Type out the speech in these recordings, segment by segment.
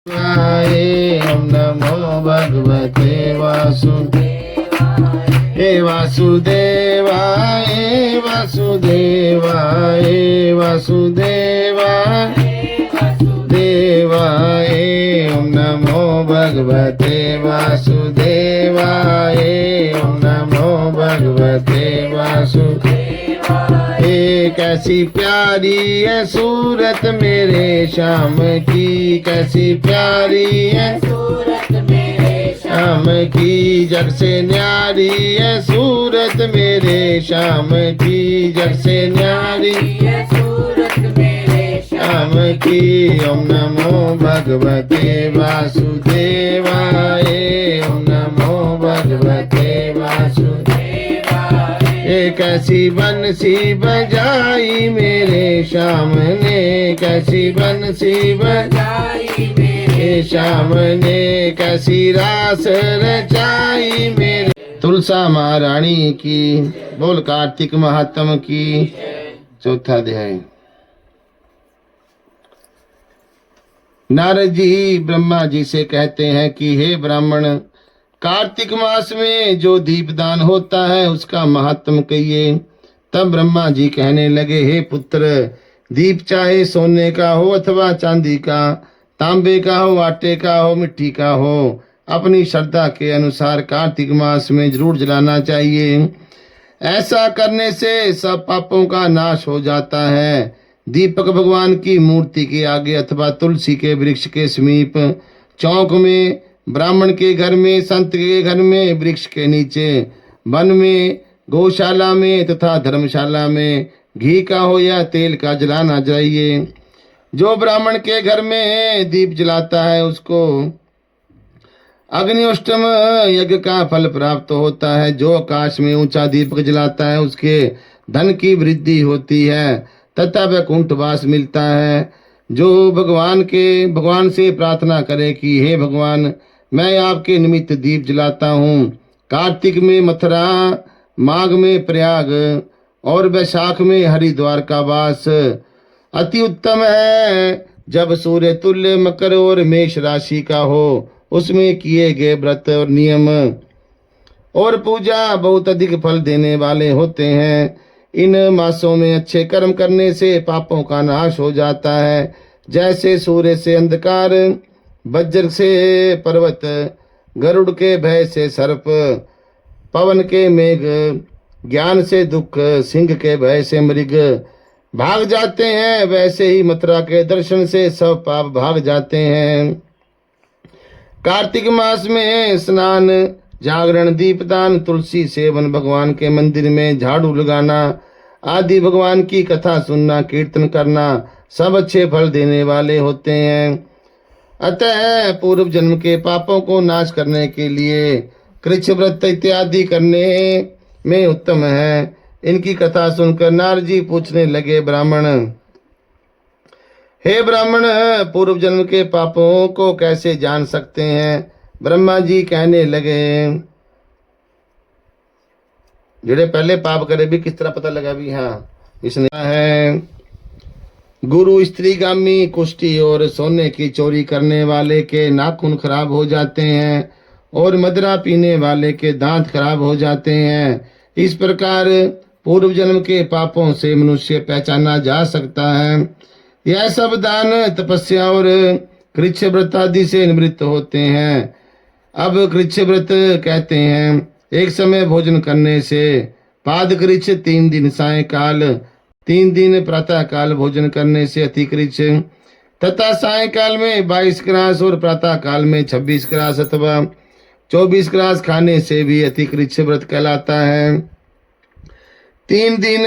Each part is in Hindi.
ओम नमो भगवते वासुदेवाय। हे वासुदेवाय वासुदेवाय वासुदेवाय देवाय। ओम नमो भगवते वासुदेवाय। ओम नमो भगवते वासुदेवाय। कैसी प्यारी है सूरत मेरे श्याम की, कैसी प्यारी है सूरत मेरे श्याम की। जग से न्यारी है सूरत मेरे श्याम की, जग से न्यारी है सूरत मेरे श्याम की। ओम नमो भगवते वासुदेवाय। ओम नमो भगवते वासुदेवाय। एक ऐसी बंसी बजाई मेरे श्याम ने, कैसी बंसी बजाई मेरे श्याम ने, कैसी रास रचाई मेरे। तुलसा महारानी की बोल, कार्तिक महात्म की। चौथा अध्याय। नारद जी ब्रह्मा जी से कहते हैं कि हे ब्राह्मण, कार्तिक मास में जो दीपदान होता है उसका महात्म कहिए। तब ब्रह्मा जी कहने लगे, हे पुत्र, दीप चाहे सोने का हो अथवा चांदी का, तांबे का हो, आटे का हो, मिट्टी का हो, अपनी श्रद्धा के अनुसार कार्तिक मास में जरूर जलाना चाहिए। ऐसा करने से सब पापों का नाश हो जाता है। दीपक भगवान की मूर्ति के आगे अथवा तुलसी के वृक्ष के समीप, चौक में, ब्राह्मण के घर में, संत के घर में, वृक्ष के नीचे, वन में, गौशाला में तथा धर्मशाला में घी का हो या तेल का जलाना चाहिए। जो ब्राह्मण के घर में दीप जलाता है उसको अग्निष्टम यज्ञ का फल प्राप्त होता है। जो आकाश में ऊंचा दीपक जलाता है उसके धन की वृद्धि होती है तथा वैकुंठवास मिलता है। जो भगवान से प्रार्थना करे कि हे भगवान, मैं आपके निमित्त दीप जलाता हूँ। कार्तिक में मथुरा, माघ में प्रयाग और वैशाख में हरिद्वार का वास अति उत्तम है। जब सूर्य तुल्य मकर और मेष राशि का हो उसमें किए गए व्रत और नियम और पूजा बहुत अधिक फल देने वाले होते हैं। इन मासों में अच्छे कर्म करने से पापों का नाश हो जाता है। जैसे सूर्य से अंधकार, वज्र से पर्वत, गरुड़ के भय से सर्प, पवन के मेघ, ज्ञान से दुख, सिंह के भय से मृग भाग जाते हैं, वैसे ही मथुरा के दर्शन से सब पाप भाग जाते हैं। कार्तिक मास में स्नान, जागरण, दीपदान, तुलसी सेवन, भगवान के मंदिर में झाड़ू लगाना आदि, भगवान की कथा सुनना, कीर्तन करना सब अच्छे फल देने वाले होते हैं। अतः पूर्व जन्म के पापों को नाश करने के लिए कृच्छ व्रत इत्यादि करने में उत्तम है। इनकी कथा सुनकर नारद जी पूछने लगे, ब्राह्मण, हे ब्राह्मण, पूर्व जन्म के पापों को कैसे जान सकते हैं? ब्रह्मा जी कहने लगे, जेड़े पहले पाप करे भी किस तरह पता लगा भी? हाँ, इसने है गुरु स्त्रीगामी, कुष्ठी और सोने की चोरी करने वाले के नाखून खराब हो जाते हैं और मदिरा पीने वाले के दांत खराब हो जाते हैं। इस प्रकार पूर्व जन्म के पापों से मनुष्य पहचाना जा सकता है। यह सब दान, तपस्या और कृच्छ व्रत आदि से निवृत्त होते हैं। अब कृच्छ व्रत कहते हैं एक समय भोजन करने से, पाद कृच्छ 3 दिन सायकाल, 3 दिन प्रातः काल भोजन करने से अतिकृच्छ, तथा सायकाल में 22 ग्रास और प्रातः काल में 26 ग्रास अथवा 24 ग्रास खाने से भी अतिकृच्छ व्रत कहलाता है। 3 दिन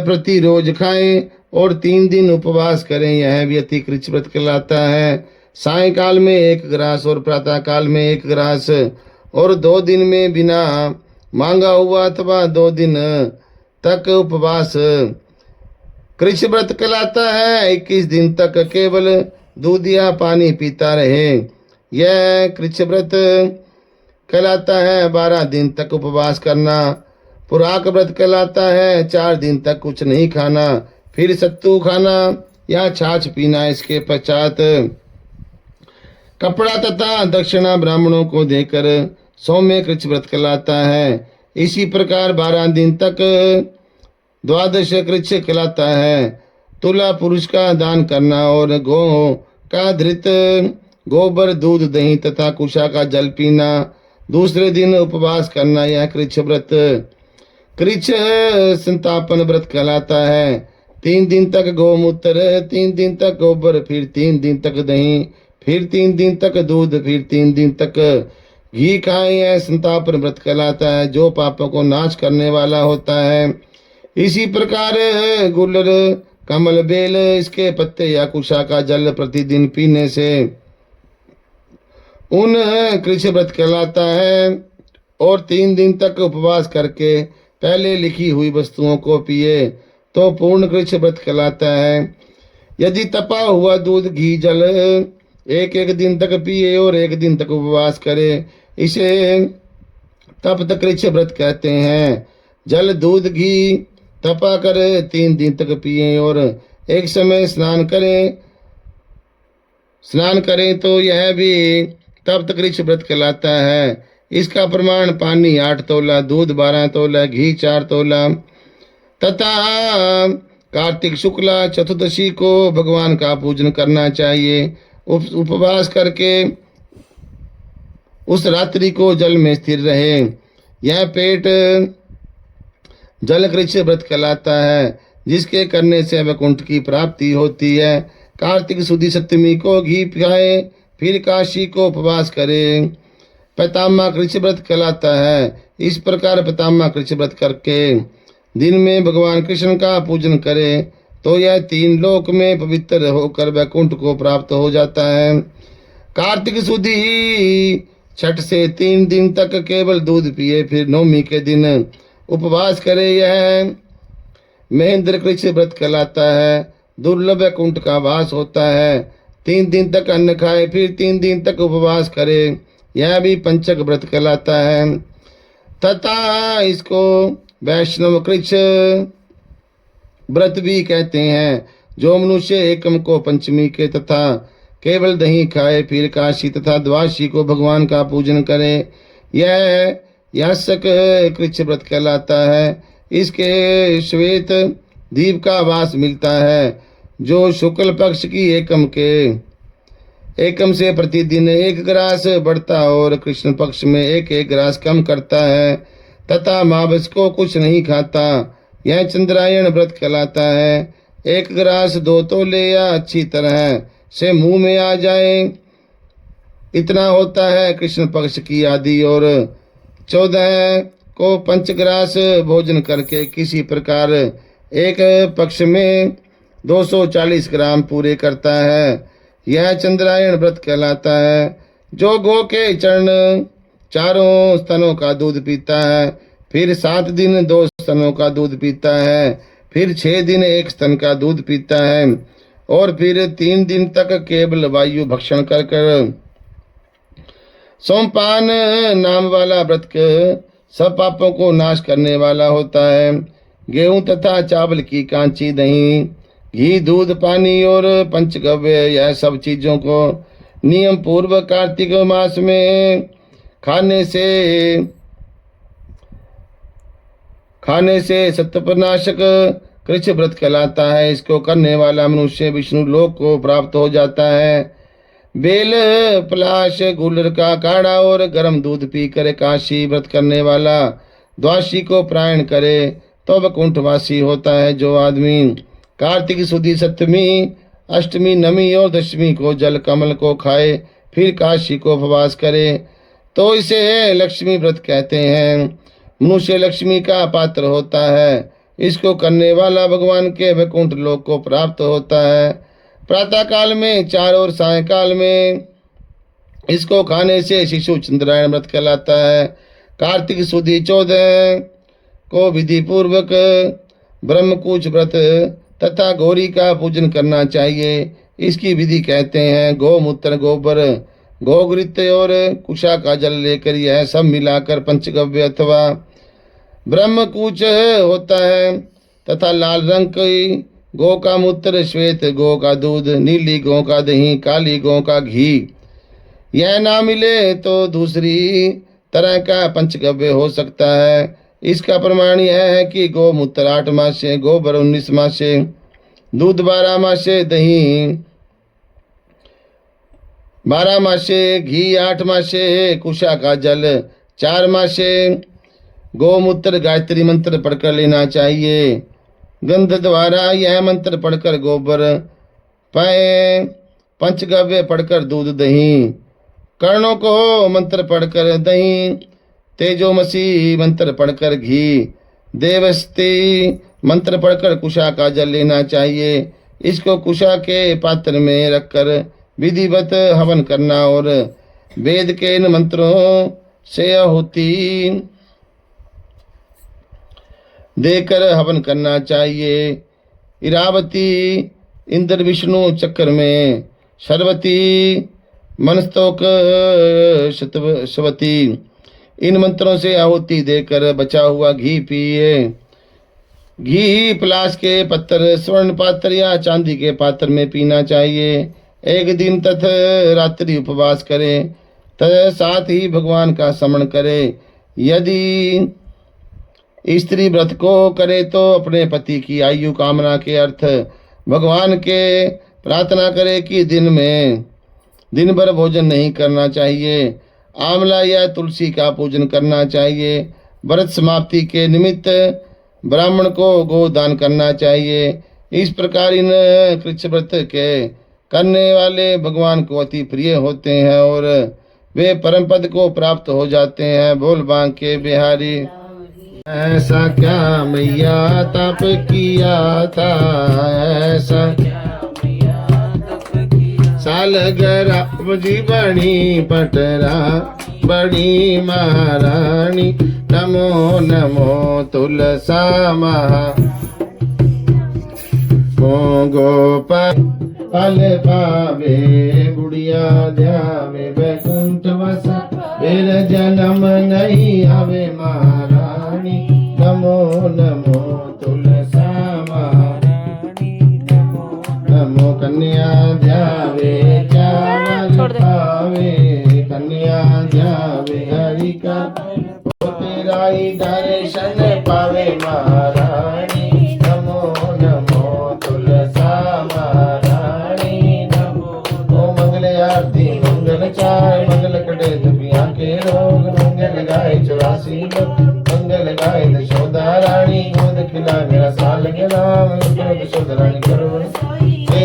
प्रति रोज खाएं और 3 दिन उपवास करें, यह भी अतिकृच्छ व्रत कहलाता है। सायकाल में 1 ग्रास और प्रातः काल में 1 ग्रास और 2 दिन में बिना मांगा हुआ अथवा 2 दिन तक उपवास कृच्छ व्रत कहलाता है। 21 दिन तक केवल दूध या पानी पीता रहे, यह कृच्छ व्रत कहलाता है। 12 दिन तक उपवास करना पुराक व्रत कहलाता है। 4 दिन तक कुछ नहीं खाना, फिर सत्तू खाना या छाछ पीना। इसके पश्चात कपड़ा तथा दक्षिणा ब्राह्मणों को देकर सौम्य कृच्छ व्रत कहलाता है। इसी प्रकार 12 दिन तक द्वादश कृच्छ कहलाता है। तुला पुरुष का दान करना और गौ का धृत गोबर दूध दही तथा कुशा का जल पीना, दूसरे दिन उपवास करना, यह कृच्छ व्रत कृच्छ संतापन व्रत कहलाता है। 3 दिन तक गौमूत्र, 3 दिन तक गोबर, फिर 3 दिन तक दही, फिर 3 दिन तक दूध, फिर 3 दिन तक घी खाएं, यह संतापन व्रत कहलाता है, जो पापों को नाश करने वाला होता है। इसी प्रकार गुलर, कमल, बेल, इसके पत्ते या कुशा का जल प्रतिदिन पीने से उन कृच्छ व्रत कहलाता है। और 3 दिन तक उपवास करके पहले लिखी हुई वस्तुओं को पिए तो पूर्ण कृच्छ व्रत कहलाता है। यदि तपा हुआ दूध, घी, जल एक दिन तक पिए और 1 दिन तक उपवास करे, इसे तप्त कृच्छ व्रत कहते हैं। जल, दूध, घी तपा कर 3 दिन तक पिए और एक समय स्नान करें तो यह भी तप्त कृच्छ व्रत कहलाता है। इसका प्रमाण पानी 8 तोला, दूध 12 तोला, घी 4 तोला तथा कार्तिक शुक्ला चतुर्दशी को भगवान का पूजन करना चाहिए। उपवास करके उस रात्रि को जल में स्थिर रहे, यह पेट जल कृच्छ व्रत कहलाता है, जिसके करने से वैकुंठ की प्राप्ति होती है। कार्तिक सुदी सप्तमी को घी पिलाए, फिर काशी को उपवास करे, पैतामा कृच्छ व्रत कहलाता है। इस प्रकार पैतामा कृच्छ व्रत करके दिन में भगवान कृष्ण का पूजन करे तो यह 3 लोक में पवित्र होकर वैकुंठ को प्राप्त हो जाता है। कार्तिक सुदी छठ से 3 दिन तक केवल दूध पिए, फिर नवमी के दिन उपवास करे, यह महेंद्र कृच्छ व्रत कहलाता है। दुर्लभ वैकुंठ का वास होता है। 3 दिन तक अन्न खाए, फिर 3 दिन तक उपवास करे, यह भी पंचक व्रत कहलाता है। तथा इसको वैष्णव कृच्छ व्रत भी कहते हैं। जो मनुष्य एकम को पंचमी के तथा केवल दही खाए, फिर काशी तथा द्वादशी को भगवान का पूजन करे, यह यासक कृच्छ व्रत कहलाता है। इसके श्वेत दीप का वास मिलता है, जो शुक्ल पक्ष की एकम से प्रतिदिन 1 ग्रास बढ़ता और कृष्ण पक्ष में 1 ग्रास कम करता है, तथा मावस को कुछ नहीं खाता, यह चंद्रायण व्रत कहलाता है। 1 ग्रास 2 तोले या अच्छी तरह से मुंह में आ जाए, इतना होता है कृष्ण पक्ष की आदि। और 14 को पंचग्रास भोजन करके किसी प्रकार एक पक्ष में 240 ग्राम पूरे करता है, यह चंद्रायण व्रत कहलाता है। जो गो के चरण चारों स्तनों का दूध पीता है, फिर 7 दिन 2 स्तनों का दूध पीता है, फिर 6 दिन 1 स्तन का दूध पीता है, और फिर 3 दिन तक केवल वायु भक्षण कर सोमपान नाम वाला व्रत सब पापों को नाश करने वाला होता है। गेहूं तथा चावल की कांची, दही, घी, दूध, पानी और पंचगव्य, यह सब चीजों को नियम पूर्वक कार्तिक मास में खाने से सत्वनाशक कृच्छ व्रत कहलाता है। इसको करने वाला मनुष्य विष्णु लोक को प्राप्त हो जाता है। बेल, पलाश, गुलर का काढ़ा और गर्म दूध पीकर काशी व्रत करने वाला द्वादशी को प्रायण करे तो वैकुंठवासी होता है। जो आदमी कार्तिक सुदी सप्तमी, अष्टमी, नवमी और दशमी को जल कमल को खाए, फिर काशी को उपवास करे तो इसे लक्ष्मी व्रत कहते हैं। मनुष्य लक्ष्मी का पात्र होता है। इसको करने वाला भगवान के वैकुंठ लोक को प्राप्त होता है। प्रातः काल में 4 और सायंकाल में इसको खाने से शिशु चंद्रायण व्रत कहलाता है। कार्तिक सुदी 14 को विधि पूर्वक ब्रह्मकुच व्रत तथा गौरी का पूजन करना चाहिए। इसकी विधि कहते हैं गौमूत्र, गोबर, गोघृत और कुशा का जल लेकर यह सब मिलाकर पंचगव्य अथवा ब्रह्मकुच होता है, तथा लाल रंग की गौ का मूत्र, श्वेत गौ का दूध, नीली गौ का दही, काली गौ का घी, यह ना मिले तो दूसरी तरह का पंचगव्य हो सकता है। इसका प्रमाण यह है कि गोमूत्र 8 मासे, गोबर 19 मासे, दूध 12 मासे, दही 12 मासे, घी 8 मासे, कुशा का जल 4 मासे, गोमूत्र गायत्री मंत्र पढ़कर लेना चाहिए। गंध द्वारा यह मंत्र पढ़कर गोबर, पाए पंचगव्य पढ़कर दूध, दही, कर्णों को मंत्र पढ़कर दही, तेजोमसी मंत्र पढ़कर घी, देवस्ती मंत्र पढ़कर कुशा का जल लेना चाहिए। इसको कुशा के पात्र में रखकर विधिवत हवन करना और वेद के इन मंत्रों से आहुति देकर हवन करना चाहिए। इरावती इंद्र विष्णु चक्र में, शर्वती मनस्तोक शतवती, इन मंत्रों से आहुति देकर बचा हुआ घी पिए। घी पलाश के पत्थर, स्वर्ण पात्र या चांदी के पात्र में पीना चाहिए। एक दिन तथा रात्रि उपवास करें तथा साथ ही भगवान का स्मरण करें। यदि स्त्री व्रत को करे तो अपने पति की आयु कामना के अर्थ भगवान के प्रार्थना करे कि दिन भर भोजन नहीं करना चाहिए। आंवला या तुलसी का पूजन करना चाहिए। व्रत समाप्ति के निमित्त ब्राह्मण को गोदान करना चाहिए। इस प्रकार इन कृच्छ व्रत के करने वाले भगवान को अति प्रिय होते हैं और वे परम पद को प्राप्त हो जाते हैं। बोल बांके बिहारी। ऐसा क्या मैया तप किया था, ऐसा सालगरा जी बनी पटरा, बड़ी महारानी, नमो नमो तुलसा महा गोपाल पल पावे, बुढ़िया ध्यावे वैकुंठ वसा, फिर जन्म नहीं आवे महारानी, नमो नमो तुलसा महारानी, नमो कन्या ध्यावे चावल पावे, कन्या ध्यावे हरि का तेरा ही दर्शन पावे महारानी, नमो नमो तुलसा महारानी, नमो ओ मंगल आरती मंगल चाय, मंगल कटे दुखिया के रोग, मंगल गाय 84 मंगल गाय यशोदा रानी, गोद खिला मेरा साल के राम, यशोदा रानी करो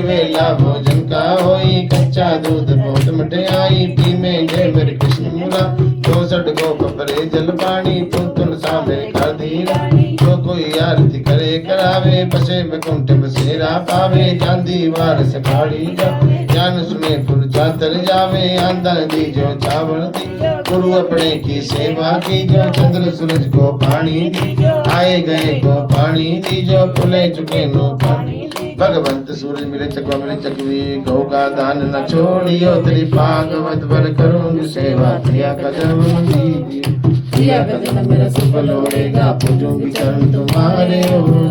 वेला भोजन का होई, कच्चा दूध बहुत मठियाई, पी में जय मेरे कृष्ण मुरा, 64 गोप परे जल पानी, तुल सामने कर धीरा, जो कोई आरती करे करावे, बसे में कुंठ बसेरा पावे, चांदी वार से फाड़ी जा, ज्ञान सुने पुर चातर जावे, आंदन दी जो चावल दी, गुरु अपने की सेवा की जो, चंद्र सूरज को पानी दी, आए गए को पानी दी जो, फुले चुके नो पानी, भगवंत सूरज मिले चकवा मिले चकवी, गौ का दान न छोड़ियो, तेरी भागवत पर करूंगी सेवा, किया कदम दीजिए, किया कदम मेरा सफल होएगा, पूजूंगी चरण तुम्हारे,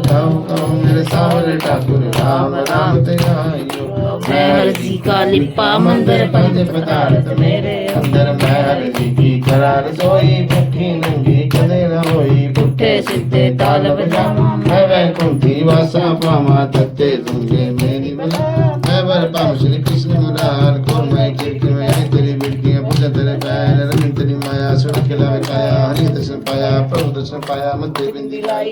जाऊं मेरे सावरे ठाकुर राम राम तेराइयो, मैं हर जी का लिपा मंदिर पंच पदार्थ मेरे अंदर, मैं हर जी की करार सोई, भूखी नंगी कदे न होई, पुट्ठे सीधे ताल बजाऊं, मैं वैकुंठी वासा पामा, तत्ते दूंगे मेरी बला, मैं वर पाऊं श्री कृष्ण मुरार को, मैं खिड़की में तेरी बिड़कियां पूजा तेरे पैर, रंग तेरी माया सुन खिला काया, हरि दर्शन पाया प्रभु दर्शन पाया, मध्य बिंदी लाई